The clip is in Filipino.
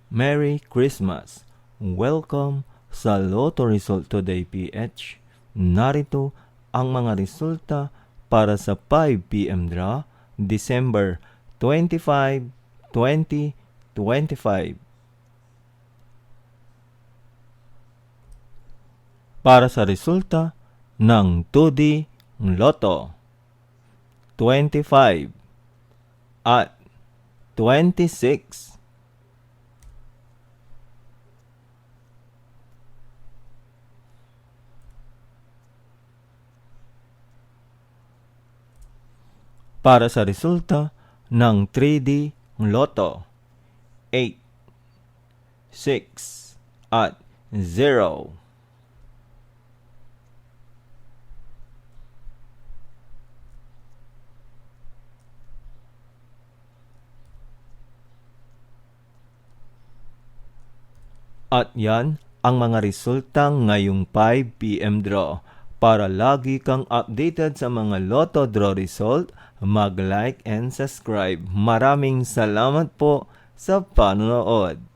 Merry Christmas! Welcome sa Lotto Result Today PH. Narito ang mga resulta para sa 5 PM draw, December 25, 2025. Para sa resulta ng 2D Lotto, 25 at 26. Para sa resulta ng 3D Lotto, 8, 6 at 0. At yan ang mga resulta ngayong 5 PM draw. Para lagi kang updated sa mga Lotto draw result, mag-like and subscribe. Maraming salamat po sa panonood.